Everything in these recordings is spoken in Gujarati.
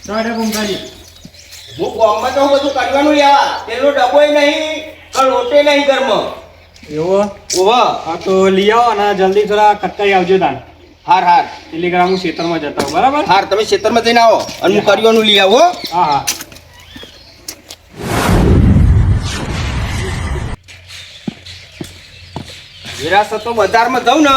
સાડા ભૂમકાજી હું ગામમાં તો બધું કરવાનું લેવા તેનો ડબ્બોય નહીં કે લોટે નહીં ઘરમાં એવો ઓવા હા તો લઈ આવો અને જલ્દી થોડા કટકાઈ આવજો તાન હાર હાર ટેલિગ્રામ હું ખેતરમાં જતા હોઉં બરાબર હાર તમે ખેતરમાં જઈને આવો અને હું કરિયાનું લઈ આવો હા હા વિરાસત તો બજારમાં જાઉં ને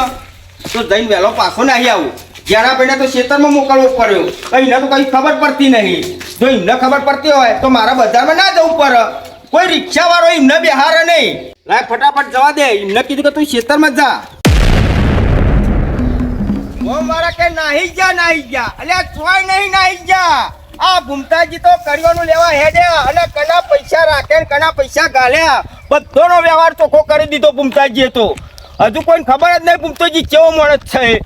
તો જઈને વહેલો પાછો નહીં આવું જ્યાંના ભાઈને તો ખેતરમાં મોકલવો પડ્યો એને તો કઈ ખબર પડતી નહીં જો એમને ખબર પડતી હોય તો મારા બજારમાં ના જવું પડે કોઈ રિક્ષા વાળો એમને બિહાર નહીં લાય ફટાફટ જવા દે એમને કીધું કે તું ખેતરમાં જા ઓ મારા કે નાહી જા અલ્યા ચોય નહીં નાહી જા આ ભૂમતાજી તો કરિયાનું લેવા હેડે અને કના પૈસા રાખે ને કના પૈસા ગાલ્યા બધોનો વ્યવહાર ચોખ્ખો કરી દીધો ભૂમતાજીએ તો હજુ કોઈને ખબર જ નહીં ભૂમતાજી કેવો માણસ છે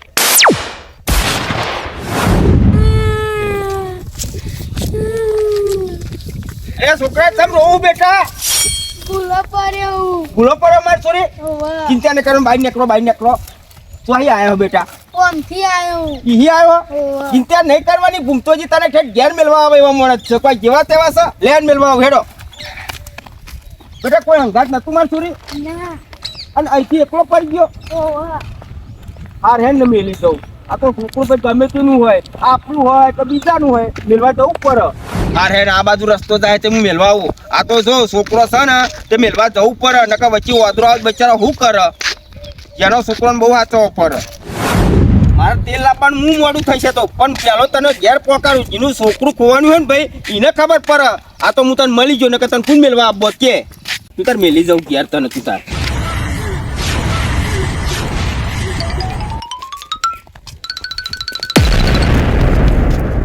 એ છોકરા તમ રોવું બેટા ભૂલો પડ્યો માર છોરી ચિંતા ન કરો બહાર નીકળો તો અહીં આવ્યો બેટા ઈ આવ્યો ચિંતા નહીં કરવાની ભૂમતોજી તને ઠેઠ ઘેર મેળવા આવે એવા માણસ છે કોઈ જેવા તેવા છે લેન મેળવા આવે હેડો બેટા કોઈ હંગાત નતું માર છોરી અને અહીંથી એકલો પડી ગયો હાર હેન ને મેલી દઉં આ તો છોકરું ભાઈ ગમે તેનું હોય આપણું હોય કે બીજાનું હોય મેળવા જવું પડે હાર હેન આ બાજુ રસ્તો જાય તે હું મેળવા આવું આ તો જો છોકરો છે ને તે મેળવા જવું પડે નકર વચ્ચે વાદરો આવે બચારા શું કરે જેનો છોકરોને બહુ વાંચવો પડે મારે તેલ લાવવાનું હું મોડું થઈ છે તો પણ પેલો તને ઘેર પહોંચાડું જેનું છોકરું ખોવાનું હોય ને ભાઈ એને ખબર પડે આ તો હું તને મળી ગયો નકર તને કોણ મેળવા આપો કે તું તાર મેલી જાઉં ઘેર તને તું તાર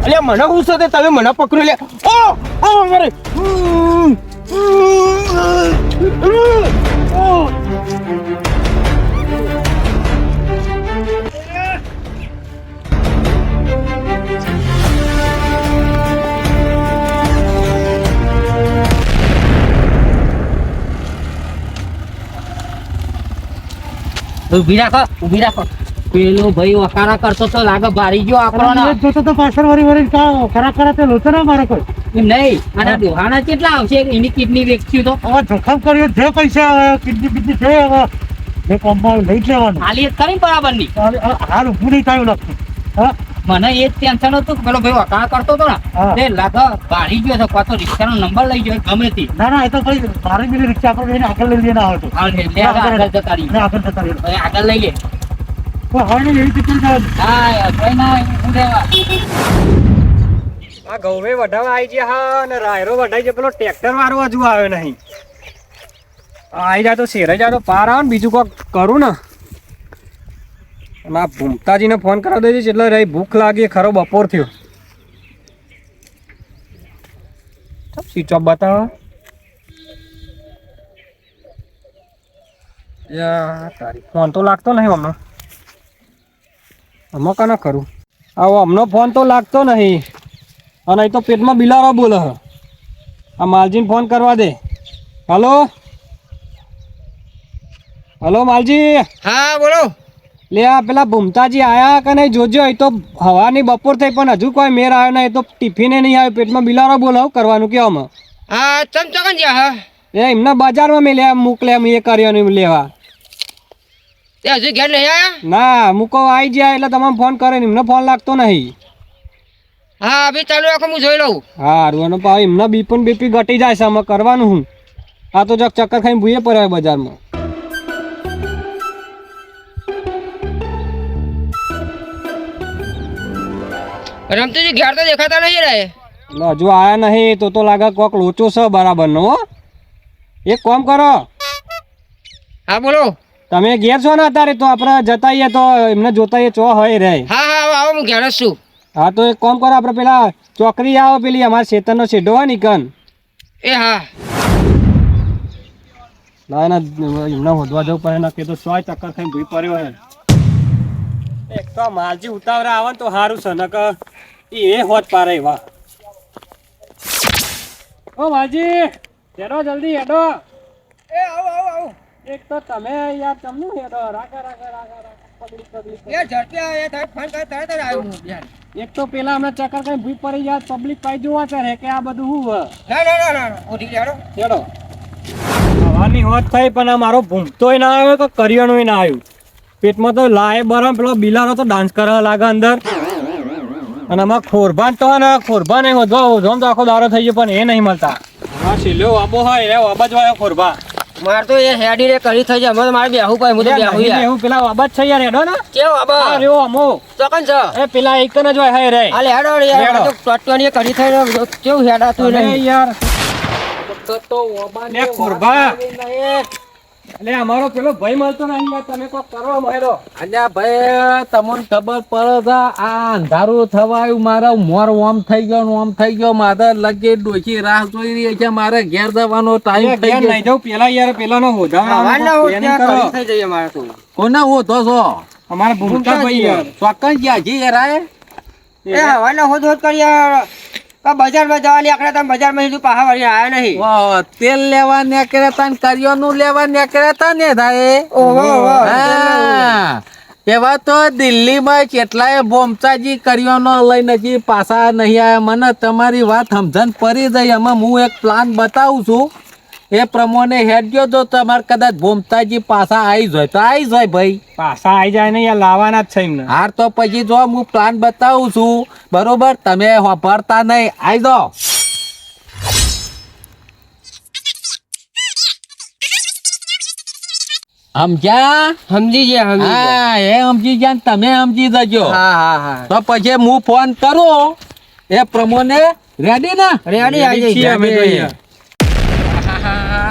અલ્યા મને શું છે તે તમે મને પકડ્યો લે ઓ મારે ઉભી રાખો પેલો ભાઈ વકારા કરતો તો લાગે ભારી ગયો આપણો જોતો તો પાછળ વળી કા ખરા ખરા તે લોચો ના મારે કોઈ એમ નહીં આના દોહાના કેટલા આવશે એની કિડની વેચ્યું તો હવે જોખમ કર્યો જે પૈસા આવે કિડની બીજી છે હવે જે કોમમાં લઈ જ લેવાનું હાલી જ કરી બરાબર ની હાલ ઊભું નહીં થયું લાગતું હા મને એ જ ટેન્શન હતું કે પેલો ભાઈ વકારા કરતો હતો ને તે લાગે ભારી ગયો છે પાછો રિક્ષાનો નંબર લઈ ગયો ગમે તે ના એ તો કઈ મારી બી રિક્ષા પર જઈને આગળ લઈ લેના આવતો આગળ જતા રહી આગળ લઈ લે હવે એવી ચીકર આ ઘઉં વઢાવા આવી ગયા હા અને રાયરો વઢાઈ જાય પેલો ટ્રેક્ટર વાળો હજુ આવ્યો નહીં આવી જાય તો શેરે જાય તો પાર આવે ને બીજું કોક કરું ને અને આ ભૂમતાજીને ફોન કરાવી દેજે એટલે રહી ભૂખ લાગી ખરો બપોર થયો સ્વિચ ઓફ બતાવો તારી ફોન તો લાગતો નહીં હમણાં આમાં કાના કરું આવો હમણાં ફોન તો લાગતો નહીં અને અહીં તો પેટમાં બિલારો બોલે આ માલજીને ફોન કરવા દે હલો માલજી હા બોલો લે આ પેલા ભૂમતાજી આયા કે નહીં જોજો એ તો હવાની બપોર થઈ પણ હજુ કોઈ મેર આવ્યો નહીં તો ટિફિને નહીં આવ્યો પેટમાં બિલારો બોલાવ કરવાનું કેવામાં હા ચમચકન જા હા એ એમના બજારમાં મેલ્યા મોકલે એમ એ કર્યો લેવા હજુ ઘેર નહીં આયા ના મૂકો આવી જાય એટલે તમારે ફોન કરે ને એમને ફોન લાગતો નહીં હા અભી ચાલુ રાખો હું જોઈ લઉં હા રૂવાનો પાવ એમના બીપી ઘટી જાય છે આમાં કરવાનું હું આ તો ચક્કર ખાઈને ભૂએ પડે બજારમાં રમતુજી ઘેર તો દેખાતા નહીં રહે હજુ આયા નહીં તો લાગે કોક લોચો છે બરાબર નો એક કામ કરો હા બોલો તમે ઘેર છો ને અત્યારે તો આપણે જતાઈએ તો એમને જોતાઈએ ચો હોય રહે હા આવો હું ઘેર જ છું હા તો એક કામ કરો આપણે પેલા ચોકરી આવો પેલી અમારા ખેતરનો શેઢો હોય ને કન એ હા ના એમને હોદવા જવું પડે ના કે તો ચોય ચક્કર ખાઈને ભૂઈ પડ્યો હે એક તો માલજી ઉતાવળા આવે ને તો સારું છે નક એ હોત પારે વાહ ઓ માલજી હેડો જલ્દી હેડો એ આવો એક તો તમે યાર તમનું હેડો રાખા એ ઝડપી આવે થાય ફોન કર તરત જ આવ્યો હું બિહાર. એક તો પેલા અમે ચક્કર કઈ ભૂઈ પડી જાય પબ્લિક પાઈ જોવા કરે કે આ બધું હું ના ઉઠી ગયા ચડો હવાની હોત થઈ પણ આ મારો ભૂમતોય ના આવ્યો કે કરિયાણુંય ના આવ્યું પેટમાં તો લાય બરમ પેલો બિલારો તો ડાન્સ કરવા લાગે અંદર અને આમાં ખોરભાન તો ને ખોરભા નહીં હોધવા તો આખો દારો થઈ ગયો પણ એ નહીં મળતા હા શીલ્યો આબો હોય એ અબજ વાયો ખોરભા માર તો એ હેડી રે કરી થઈ જાય મને મારે બેહું પાય હું તો બેહું યાર હું પેલા અબજ છે યાર હેડો ને કેવો આબા હા રેવો અમો તો કન છે એ પેલા એક જ હોય હે રે હાલે હેડો યાર તો ટટવાની કરી થઈ કેવું હેડા તું અરે નહીં યાર તો ઓબાને ખોરભા એટલે અમારો પેલો ભાઈ મળતો નહીં યાર તમે કોક કરવા માંડો અલ્યા ભાઈ તમને ખબર પડે છે આ અંધારું થવાયું મારા મોર ઓમ થઈ ગયો ને ઓમ થઈ ગયો મારે લગે ડોશી રાહ જોઈ રહી છે મારે ઘેર જવાનો ટાઈમ થઈ ગયો નહીં જાઉં પેલા યાર પેલાનો હવાના હોધાવાનો હોત ત્યાં કરી થઈ જઈએ મારે તો કોના હોતો છો અમારા ભૂમતા ભાઈ યાર ચોક્કસ ગયા જી યાર એ હવાના હોત કરી યાર બજારમાં જવાની આખરે તમે બજારમાં સીધું પાહા વળી આયા નહીં વાહ તેલ લેવા નીકળ્યા તા ને કરિયાનું લેવા નીકળ્યા તા ને થાય ઓહો હા એવા તો દિલ્હીમાં કેટલાય બોમચાજી કરિયાનો લઈને હજી પાછા નહીં આવ્યા મને તમારી વાત સમજણ પડી જાય એમાં હું એક પ્લાન બતાવું છું એ પ્રમાણે હેડજો જો તમારે કદાચ બોમતાજી પાછા આવી જાય તો આવી જાય ભાઈ પાછા આવી જાય ને યાર લાવવાના જ છે એમને હાર તો પછી જો હું પ્લાન બતાવું છું બરોબર તમે વાપરતા નહીં આવી જાઓ સમજ્યા સમજી ગયા હા એ સમજી ગયા ને તમે સમજી જજો હા તો પછી હું ફોન કરું એ પ્રમાણે રેડી ને રેડી આવી છીએ અમે તો અહીંયા.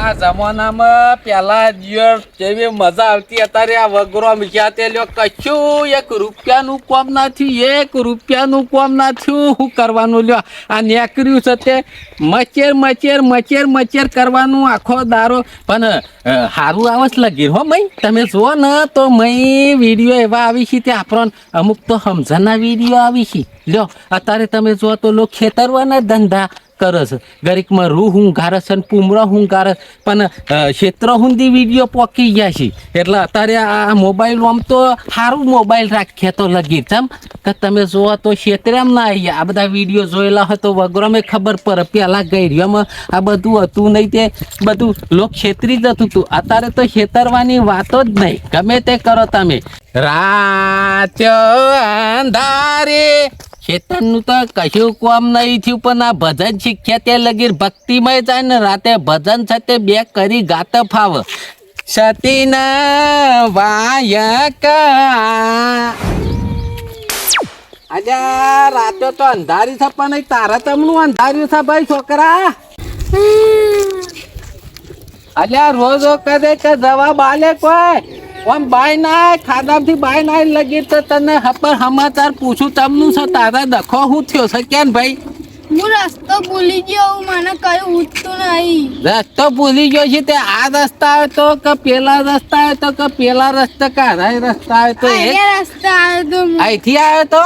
આ જમાનામાં પેલા દિવસ જેવી મજા આવતી અત્યારે આ વગરો મીઠા તે લ્યો કશું એક રૂપિયાનું કોમ ના થયું એક રૂપિયાનું કોમ ના થયું શું કરવાનું લ્યો આ નેકર્યું છે તે મચેર કરવાનું આખો દારો પણ સારું આવે છે લગી હો મય તમે જુઓ ને તો મય વિડીયો એવા આવી છે તે આપણને અમુક તો સમજણના વિડીયો આવી છે લ્યો અત્યારે તમે જુઓ તો લોકો ખેતરવાના ધંધા કરે છે ગરીકમાં રૂ હું ગારસ અને પૂમરા હું ગારસ પણ ક્ષેત્ર સુધી વિડીયો પોકી ગયા છે એટલે અત્યારે આ મોબાઈલ આમ તો સારું મોબાઈલ રાખીએ તો લગી ચમ કે તમે જોવા તો ક્ષેત્રે ના આવી આ બધા વિડીયો જોયેલા હોય તો વગરમાં ખબર પડે પહેલાં ગઈરિયામાં આ બધું હતું નહીં તે બધું લોક ક્ષેત્રી જ હતું અત્યારે તો છેતરવાની વાતો જ નહીં ગમે તે કરો તમે રાત અંધારે ખેતરનું તો કશું કામ નહીં થયું પણ આ ભજન શીખ્યા તે લગી ભક્તિમય જાય ને રાતે ભજન છે તે બે કરી ગાત ફાવ સતીના વાયકા આજે રાતે તો અંધારી છે પણ તારા તમનું અંધાર્યું છે ભાઈ છોકરા અલ્યા રોજ કરે કે જવાબ આલે કોઈ આમ બાય ના ખાડાથી બાય ના લગી તો તને હપર સમાચાર પૂછું તમનું છે તારા દખો હું થયો છે કેમ ભાઈ હું રસ્તો ભૂલી ગયો મને કયું ઉઠતું નહીં રસ્તો ભૂલી ગયો છે તે આ રસ્તા આવે તો કે પેલા રસ્તા આવે તો કે પેલા રસ્તા કાઢાય રસ્તા આવે તો એ અહીંયા રસ્તા આવ્યો તો અહીંથી આવ્યો તો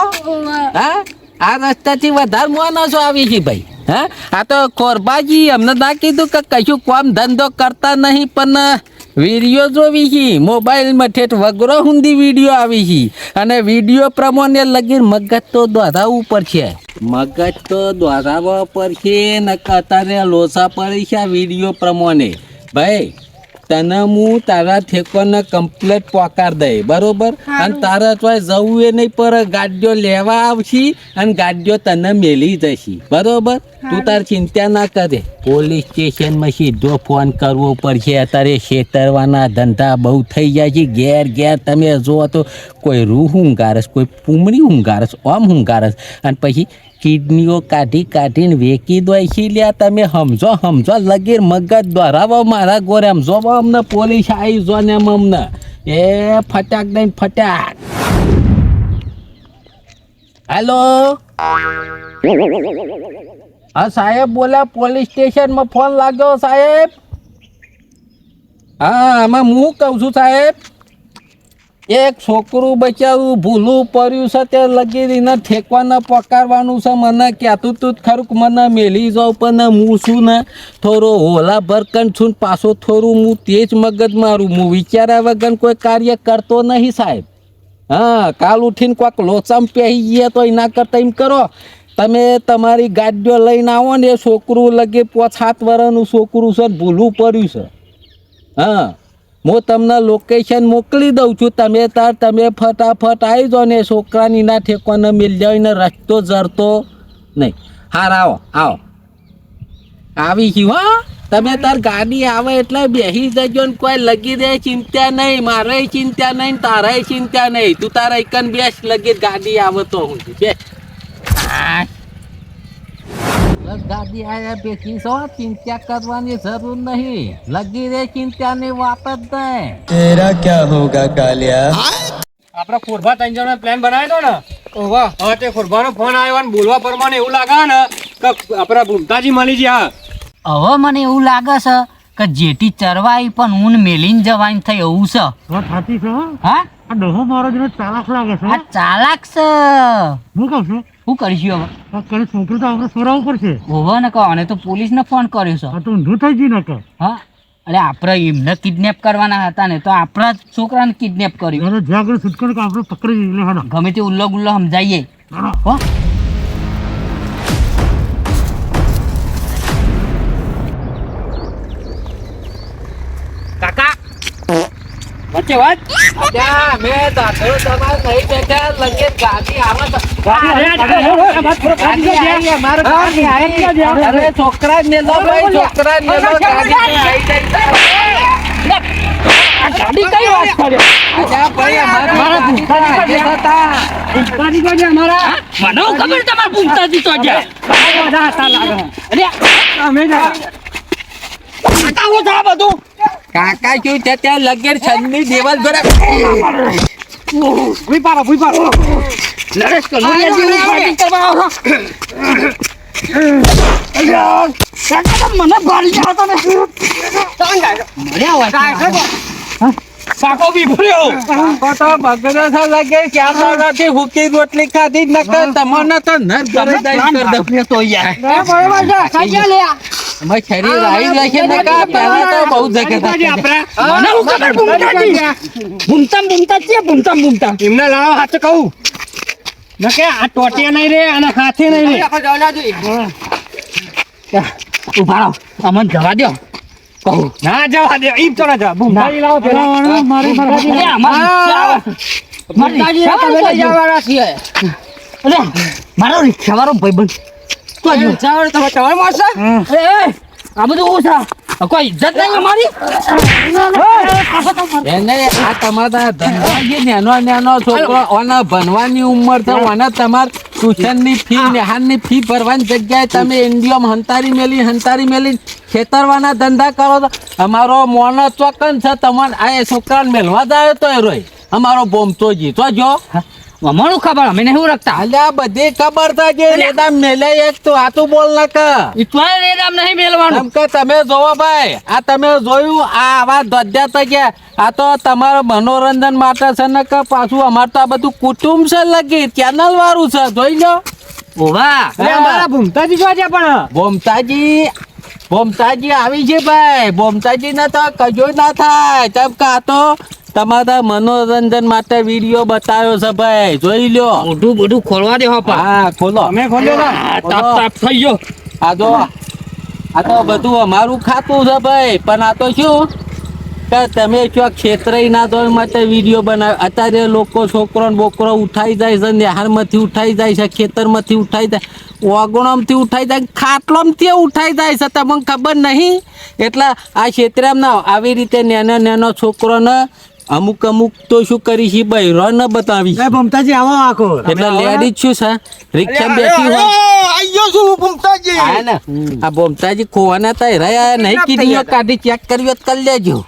હા આ રસ્તાથી વધારે માણસો આવી છે ભાઈ હા આ તો કોરબાજી અમને ના કીધું કે કશું કામ ધંધો કરતા નહીં પણ વિડીયો જોવી છે મોબાઈલમાં ઠેઠ વગરો હુંદી વિડીયો આવી છે અને વિડીયો પ્રમાણે લગી મગજ તો દોરાવવું પડશે મગજ તો દોરાવવા પડશે ને અત્યારે લોસા પડી છે આ વિડીયો પ્રમાણે ભાઈ તને હું તારા ઠેકોને કમ્પ્લેટ પોકાર દઈ બરોબર અને તારા તો જવું એ નહીં પર ગાડીઓ લેવા આવશે અને ગાડીઓ તને મેલી જશે બરોબર તું તાર ચિંતા ના કરે પોલીસ સ્ટેશનમાં સીધો ફોન કરવો પડશે અત્યારે છેતરવાના ધંધા બહુ થઈ જાય છે ઘેર તમે જુઓ તો કોઈ રૂ હુંગારસ કોઈ પૂમડી હુંગારસ ઓમ હુંગારસ અને પછી કિડનીઓ કાઢીને વેકી દો છે લ્યા તમે સમજો લગીર મગજ દોરાવો મારા ગોરે સમજો અમને પોલીસ આવી જો ને અમને એ ફટાક દઈને ફટાક હેલો હા સાહેબ બોલા પોલીસ સ્ટેશનમાં ફોન લાગ્યો સાહેબ હા આમાં હું કહું છું સાહેબ એક છોકરું બચારું ભૂલું પડ્યું છે તે લગી એને ઠેકવાના પકારવાનું છે મને કહેતું તું ખરું મને મેલી જાઉં પણ હું છું ને થોડો હોલા ભરકન છું ને પાછો થોડું હું તેજ મગજ મારું હું વિચાર્યા વગર કોઈ કાર્ય કરતો નહીં સાહેબ હા કાલ ઉઠીને કોઈક લોચામ પહેરી ગયા તો એના કરતા એમ કરો તમે તમારી ગાડીઓ લઈને આવો ને એ છોકરું લગે 5-7 વર્ષનું છોકરું છે ભૂલું પડ્યું છે હા હું તમને લોકેશન મોકલી દઉં છું તમે ફટાફટ આવી જાઓ ને છોકરાની ના ઠેકોને મિલ જાય ને રસ્તો જરતો નહીં હાર આવો આવી છું હા તમે તાર ગાડી આવે એટલે બેસી જજો ને કોઈ લગી દે ચિંતા નહીં મારે ચિંતા નહીં તારે ચિંતા નહીં તું તારા એકન બેસ લગી ગાડી આવે તો હું બે બસ ગાડી આવ્યા બેસી છો ચિંતા કરવાની જરૂર નહીં લગી દે ચિંતાની વાત જ નહીં તેરા ક્યા હોગા કાલિયા આપડે ખોરભા 3 જણનો પ્લાન બનાવ્યો ને ઓવા હવે તે ખોરભાનો ફોન આવ્યો ને બોલવા પ્રમાણે એવું લાગે ને કે આપડા ભૂમતાજી મળી ગયા હવે મને એવું લાગે છે કે જેટી ચરવાઈ પણ ઊન મેલીને જવાની થઈ એવું છે હા આ ડોહો મારો જેનો ચાલાક લાગે છે આ ચાલાક છે હું કહું છું શું કરીશું હવે પેલી છોકરી તો આપણે સોરાવું પડશે ઓહો ને કહો અને તો પોલીસને ફોન કર્યો છે આ તો ઊંધું થઈ ગયું ને કે હા અરે આપણે એમને કિડનેપ કરવાના હતા ને તો આપણા જ છોકરાને કિડનેપ કર્યું ત્યારે જ્યાં આગળ છૂટકો કે આપણે પકડી લે હાડો ગમે તે ઉલ્લો ગુલ્લો સમજાઈએ હો કાકા વચ્ચે વાત ત્યાં મેં દાખલો તમારે નહીં બેઠા લગે ગાડી આવે તો ગાડી આવી અમારે ગાડી આવી અરે છોકરા ને લો ભાઈ છોકરા ને લો ગાડી આવી ગાડી કઈ વાત કરે અચ્છા ભાઈ અમારા ભૂમતાજી હતા ભૂમતાજી તો છે અમારા મને ખબર તમારા ભૂમતાજી તો છે બધા હતા લાગે અરે અમે કાકા હું થા બધું કાકા શું છે ત્યાં લગે છંદની દેવલ ભરે ભૂઈ પાડો નરેશ કનોડિયા જેવું ફાઇટિંગ કરવા આવો કાકા તો મને ગાડી જાતો ને મર્યા હોય સાકો બી ભર્યો તો બગડો છે લગે ક્યાં નથી હુકી રોટલી ખાધી નકર તમને તો નર કરે દાઈ કર દઉં તો યાર બરોબર છે ખાઈ લે અમે શરીર આવી જાય છે નકા પહેલા તો બહુ જગત મને હતું હું ખબર ભૂમતા એમને લાવો હાથ કહું નકે આ ટોટિયા નહીં રે અને હાથે નહીં રે ઉભા રહો અમને જવા દો કહું ના જવા દે ઈમ તો ના જવા ભૂમતાજી લાવો પેલા મારી અરે મારો રિક્ષા વાળો ભાઈબંધ તો જો તમારે મારશે આ બધું હું છે કોઈ ઇજ્જત નહીં અમારી એને આ તમારા ધંધા જે નાનો છોકરો ઓને ભણવાની ઉંમર છે ઓને તમાર ટ્યુશનની ફી નિહાળની ફી ભરવાની જગ્યાએ તમે ઇન્ડિયામાં હંતારી મેલી ખેતરવાના ધંધા કરો તો અમારો મોનો ચોકન છે તમને આ છોકરાને મેળવા જ આવ્યો તો એ રોય અમારો બોમતોજી તો જો અમારું ખબર અમે નહીં રખતા અલ્યા બધી ખબર છે જે રેદામ મેલે એક તો આતું બોલ ના કે ઇતવાય રેરામ નહીં મેલવાનું એમ કે તમે જોવો ભાઈ આ તમે જોયું આ આવા ધોધ્યા તો ગયા આ તો તમારા મનોરંજન માટે છે ને કે પાછું અમારે તો આ બધું કુટુંબ છે લગી ચેનલ વાળું છે જોઈ લો ઓવા અમારા ભૂમતાજી જોજે પણ બોમતાજી આવી છે ભાઈ બોમતાજી ને તો કજો ના થાય કેમ કે આ તો તમારા મનોરંજન માટે વિડીયો બતાવ્યો છે ભાઈ જોઈ લ્યો બધું ખોલવા દે હા ખોલો અમે ખોલ્યો ને તાપ થઈ ગયો આ તો બધું અમારું ખાતું છે ભાઈ પણ આ તો શું કે તમે ચોક ક્ષેત્રય ના દોડ માટે વિડીયો બનાવ્યો અત્યારે લોકો છોકરો ને બોકરો ઉઠાઈ જાય છે નિહાળમાંથી ઉઠાઈ જાય છે ખેતરમાંથી ઉઠાઈ જાય ઓગણોમાંથી ઉઠાઈ જાય ખાટલોમાંથી ઉઠાઈ જાય છે તમને ખબર નહીં એટલે આ ક્ષેત્રમાં આવી રીતે નાનો છોકરોને અમુક તો શું કરી છે બૈરો ન બતાવી ભૂમતાજી આવો આખો એટલે લેડીઝ શું છે રિક્ષા બેઠી હોય હા ને આ બોમતાજી ખોવાના તો રહ્યા નહીં કીધી કાઢી ચેક કર્યો કરી લેજો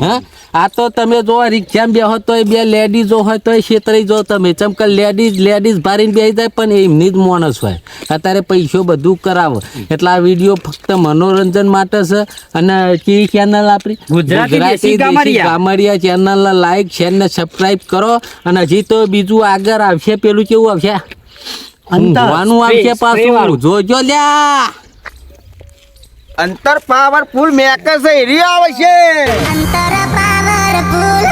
હા આ તો તમે જો રિક્ષામાં બેહો તો બે લેડીઝો હોય તો છેતરી જો તમે ચમકે લેડીઝ ભારીને બેસી જાય પણ એમની જ માણસ હોય અત્યારે પૈસો બધું કરાવો એટલે આ વિડીયો ફક્ત મનોરંજન માટે છે અને કઈ ચેનલ આપણી ગુજરાતી દેશી ગામડિયા ચેનલને લાઈક શેર ને સબસ્ક્રાઈબ કરો અને હજી તો બીજું આગળ આવશે પેલું કેવું આવશે ઊંઘવાનું આવશે પાછું જોજો લ્યા અંતર પાવરફુલ મેકર છે એરી આવે છે અંતર પાવરફુલ